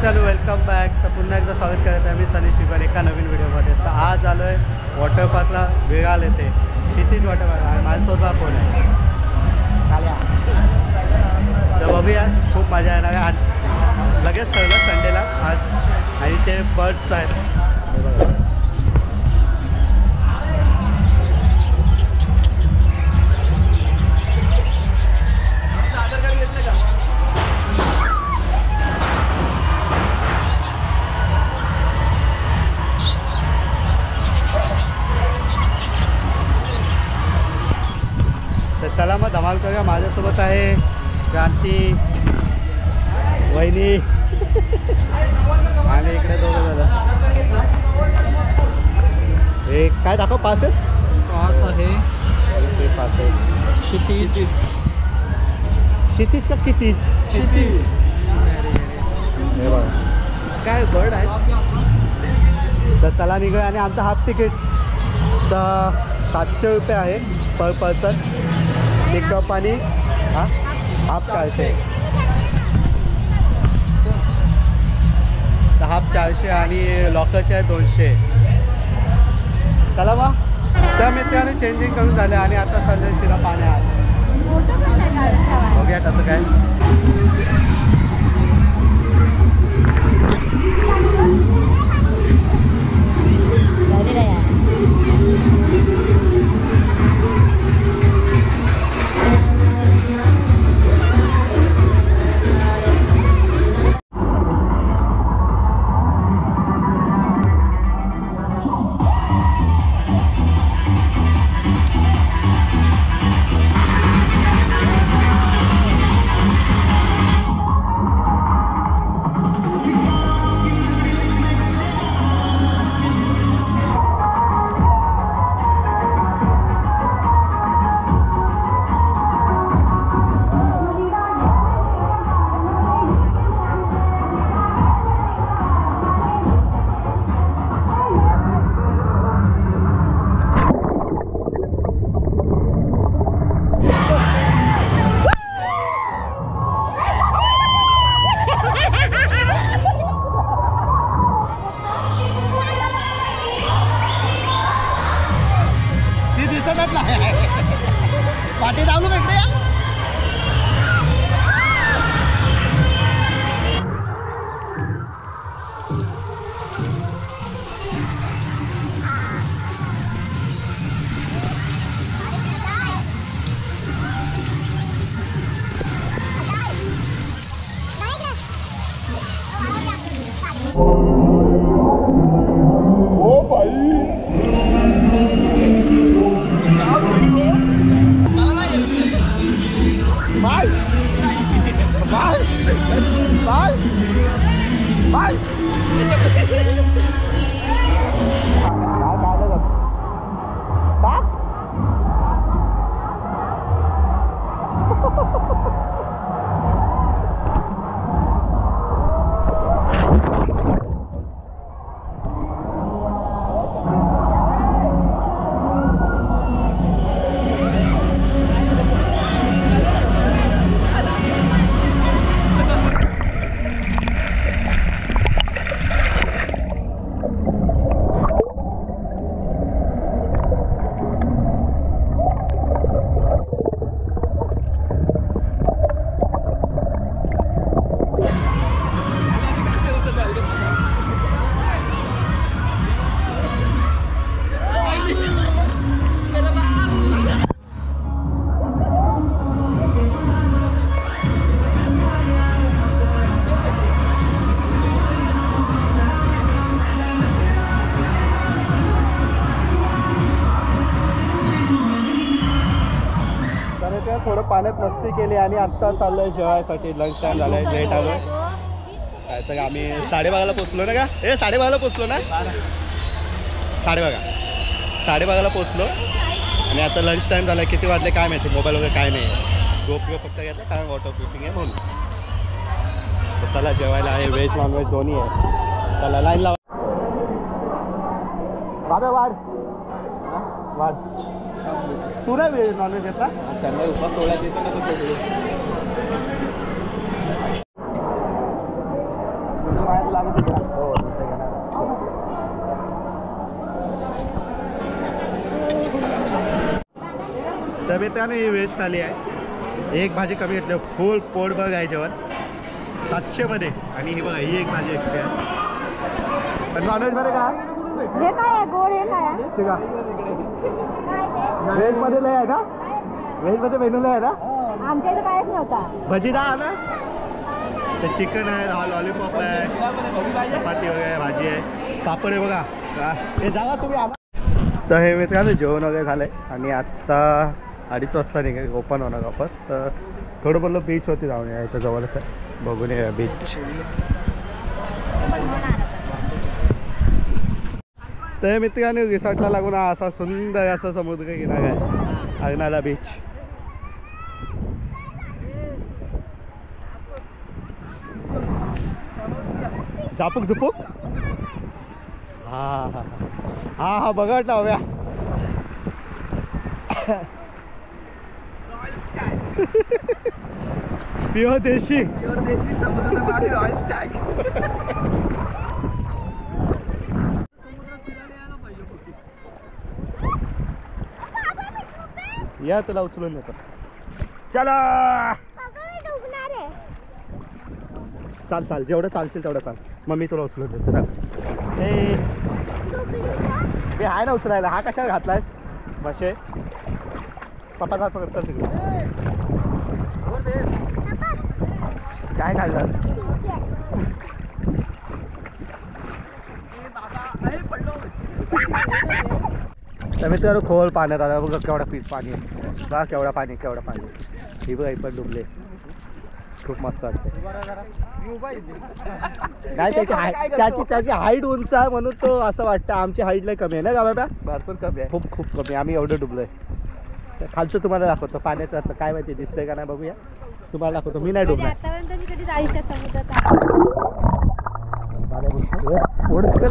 मित्रांनो, welcome back. तर पुन्हा एकदा स्वागत करत आहे मी सनी शिकवण एका नवीन व्हिडिओमध्ये. तर आज आलो आहे वॉटर पार्कला, वेगाल येते क्षितिज वॉटर पार्क. आणि माझ्यासोबत फोन आहे काल्या. तर बघूया, खूप मजा येणार आहे. आज लगेच ठरलं संडेला आज. आणि ते बर्ड्स आहेत. तर चला मग धमाल करूया. माझ्यासोबत आहे क्रांती, वहिनी आणि इकडे दोघं जण. हे काय दाखव, पासेस पास आहे ते पासेस. क्षितिज क्षितिज का कितीज? क्षितिज हे बघा काय बर्ड आहे. तर चला निघूया. आणि आमचं हाफ तिकीट तर 700 रुपये आहे पर पर्सन. पिकअप आणि हाफ 400. तर हाफ 400 आणि लॉकरचे आहे 200. चला मग. त्या मित्राने चेंजिंग करून झाले आणि आता चाललं तिला पाण्यात. बघूया कसं काय. पाठी धावलो का इकडे. थोडं पाण्यात मस्ती केली आणि आत्ता चाललोय जेवायसाठी. लंच टाइम झालाय, लेट आलोय. काय तर आम्ही 12:30ला पोचलो ना का. 12:30ला पोचलो ना. 12:30ला पोचलो. आणि आता लंच टाइम झाला. किती वाजले काय माहिती. मोबाईल वगैरे काय नाही. गोप्रो फक्त घेतला कारण वॉटर प्रूफिंग आहे म्हणून. तर चला जेवायला आहे. व्हेज नॉनव्हेज दोन्ही आहे. चला लाईन लावा. बाबा वाढ वाढ. तू नाही व्हेज नॉनव्हेज घेतला. शनिवार उपास सोळ्यात येतो ना कसं. मित्रांनो ही व्हेज थाली आहे. एक भाजी कमी घेतली, फुल पोट बघ आहे जेवण 700 मध्ये. आणि ही बघा ही एक भाजी एक्स्ट्रा आहे. पण नॉनव्हेज मध्ये का हे काय आहे गोड हे काय आहे? शिका व्हेज मध्ये लय आहे ना, व्हेज मध्ये मेनू लय आहे ना. आमच्या इथे कायच नव्हता. भजी दा ना, ते चिकन आहे, लॉलीपॉप आहे, चपाती वगैरे भाजी आहे, पापड आहे बघा. हे जावा तुम्ही आला. तर हे मित्रांनो जेवण वगैरे झालं आहे आणि आत्ता 2:30 वाजता निघाल ओपन होणार वापस. तर थोडं बोललो बीच होती जाऊन या, इथं जवळच आहे, बघून या बीच. तर मित्रांनो रिसॉर्टला लागून असा सुंदर असा समुद्र किनारा आहे, अग्नाला बीच. झापूक झुपूक हा हा हा हा बघा वाटलं हव्या. प्युअर देशी या तुला उचलून येतो. चला चाल चाल, जेवढं चालशील तेवढं चाल. मग मी तुला उचलून देतो. चाल हे आहे ना उचलायला. हा कशाला घातलायस मशे? पप्पा हात पकडतात तिकडे. काय खाल्लं? तर मित्रांनो खोल पाण्यात आला बघा, केवढा पीस पाणी आहे बघा, केवढा पाणी केवढा पाणी. ही बघा पण डुबले, खूप मस्त वाटते. काय त्याची हाईट उंच आहे म्हणून तो असं वाटतं. आमची हाईट लय कमी आहे ना गावाला, भरपूर कमी आहे, खूप खूप कमी. आम्ही एवढं डुबलोय. खालचं तुम्हाला दाखवतो पाण्याचं असं काय माहिती दिसतंय का नाही बघूया. तुम्हाला दाखवतो. मी नाही डुबलो आतापर्यंत मी कधीच आयुष्यात समुद्रात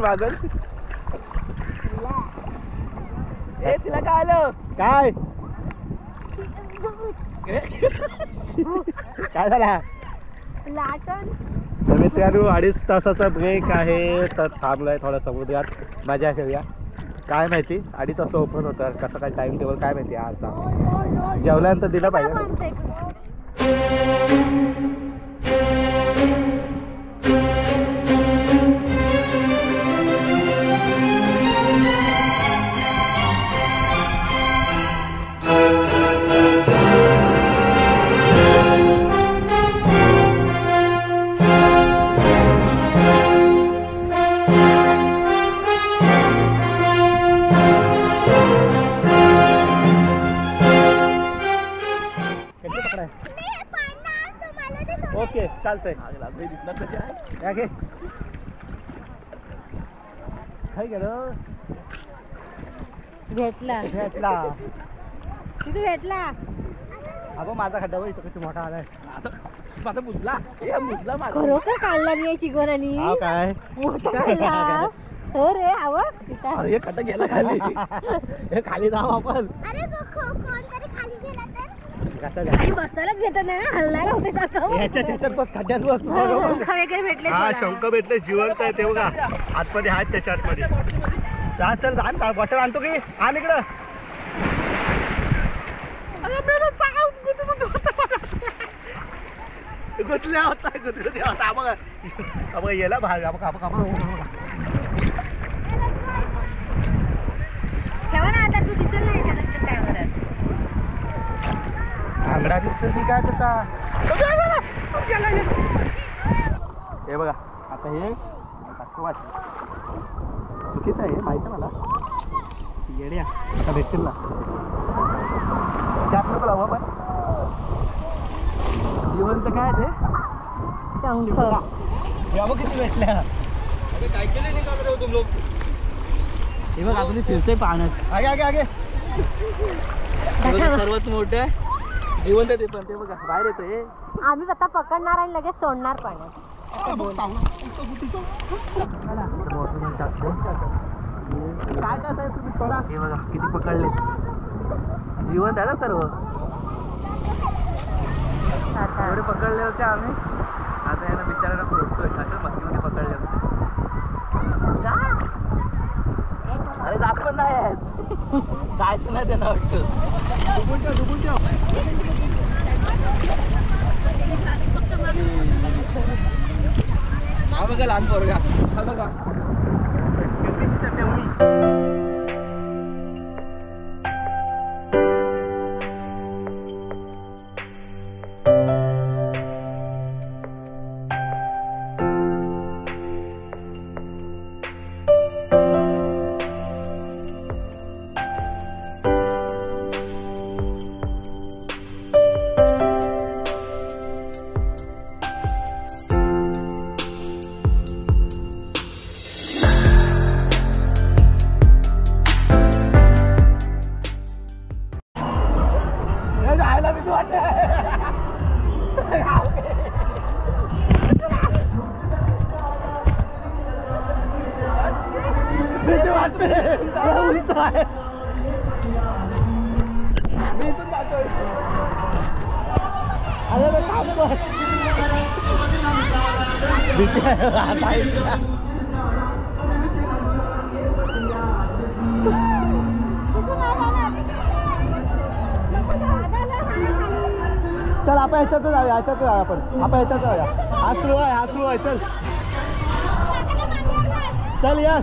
मागल. तिला काय आलं? काय काय झाला? लाटण. तर मित्रांनो 2.5 तासाचा ब्रेक आहे, तर थांबलोय थोडा समुद्रात, मजा करूया. काय माहिती 2.5 तास ओपन होतं, कसं काय टाइम टेबल काय माहिती. आज जेवल्यानंतर दिलं पाहिजे. ओके चालतंय. या घे. काय गेलं? भेटला भेटला. किती भेटला? अगं माझा खड्डा बघ इथं किती मोठा आलाय. माझा मुजला, हे मुजला माझा. खरोखर काढला मी चिगोरानी. हा काय मोठा काढला. हो रे आवक तिथं. अरे खड्डा गेला खाली. हे खाली जाऊ आपण. अरे कोणतरी खाली गेला तर कसं खाली बसायलाच भेटत नाही ना, हलवायला होते ह्याच्यात बस खड्ड्यात बस. वगैरे भेटले. हा शंख भेटले, जिवंत आहे ते बघा, आतमध्ये आहेत त्याच्या आतमध्ये. जा चल जा, बॉटल आणतो की आण इकडं. गुतल्या होता गुतले होता बघा. बघा येला भाग बघा ठेवा ना आता, तू दिसेल नाही कॅमेऱ्यात. आंगडा दिसत नाही काय त्याचा. हे बघा आता हे चुकीचं आहे माहिती आहे मला. येड्या आता भेटतील ना त्यात नको पण जिवंत काय ते शंख. बघ किती भेटल्या. काय केलं नाही का तुम लोक? हे बघ आपण फिरतोय पाण्यात. आगे आगे आगे. सर्वात मोठं जिवंत ते पण ते बघा बाहेर येतोय. आम्ही आता पकडणार आणि लगेच सोडणार पाण्यात. काय करताय तुम्ही थोडा. हे बघा किती पकडले, जिवंत आहे ना सर्व. एवढे पकडले होते आम्ही, आता यांना बिचारायला सोडतोय. अशाच मस्तीमध्ये पकडले होते. अरे जात पण नाही आहेत. जायचं नाही त्यांना वाटतं. हा बघा लहान पोरगा, हा बघा. चल आपण ह्याच्यात जाऊया, ह्याच्यात जाऊया आपण ह्याच्यात जाऊया. हा सुरू आहे चल चल या.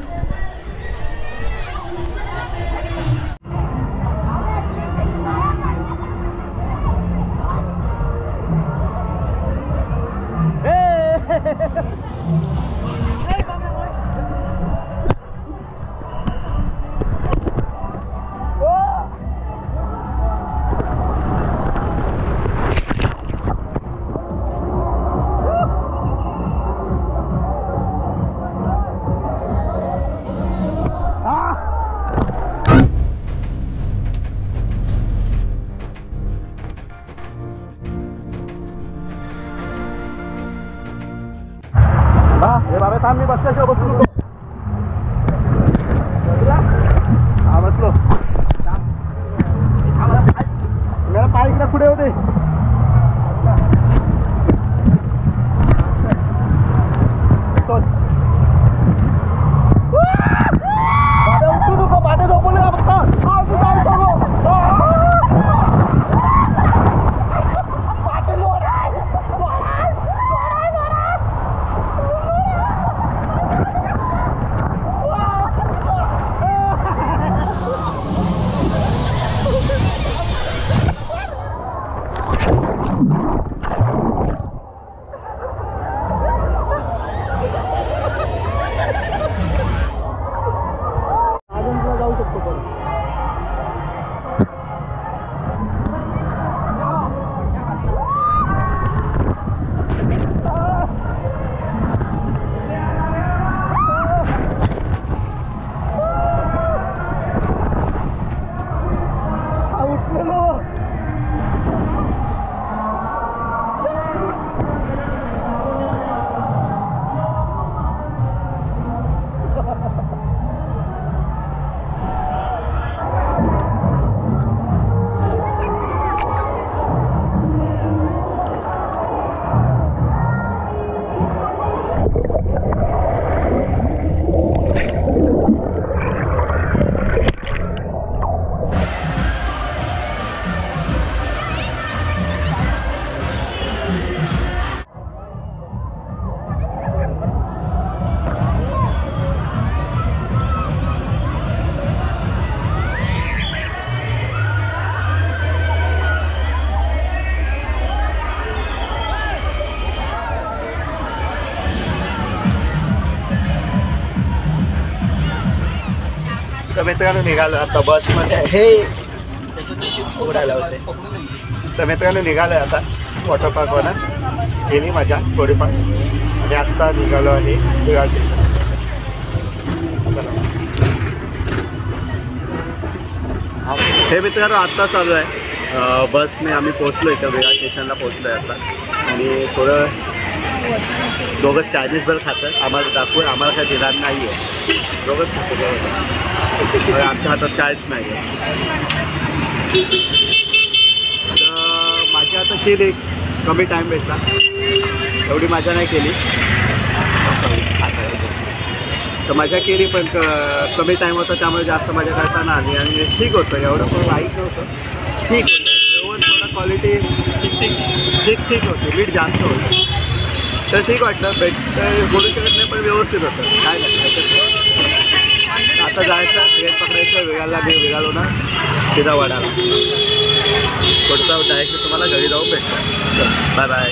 बाबा थांब, मी बसल्याशिवाय बसलो. हा बसलो. मेरा पाय इकडे पुढे होते. पाटे झोपवले का फक्त. तर मित्रांनो निघालो आता बसमध्ये. हे उडायला होते. तर मित्रांनो निघालो आता वॉटर पार्कवर. गेली मजा थोडीफार आणि आत्ता निघालो आहे विरार स्टेशन. हे मित्रांनो आत्ता चालू आहे. बसने आम्ही पोचलो इथं विरार स्टेशनला पोचलो आहे आता. आणि थोडं दोघं चायनीज बेल खातात. आम्हाला दाखवून आम्हाला काय दिला नाही आहे. दोघंच खातो. आमच्या हातात काहीच नाही आहे. तर माझ्या आता केली कमी टाईम भेटला. एवढी मजा नाही केली. तर मजा केली पण कमी टाईम होता त्यामुळे जास्त मजा करताना आली आणि ठीक होतं, एवढं पण वाईट नव्हतं, ठीक होतं. जेवण थोडं क्वालिटी ठीक होती, मीठ जास्त होतं तर ठीक वाटलं. बोलू शकत नाही पण व्यवस्थित होतं, काय नाही. आता जायचं ट्रेन पकडायचं, वेगाला ना तिथं वडाला पुढचा डायरेक्ट तुम्हाला घरी जाऊन भेटतो. Bye bye.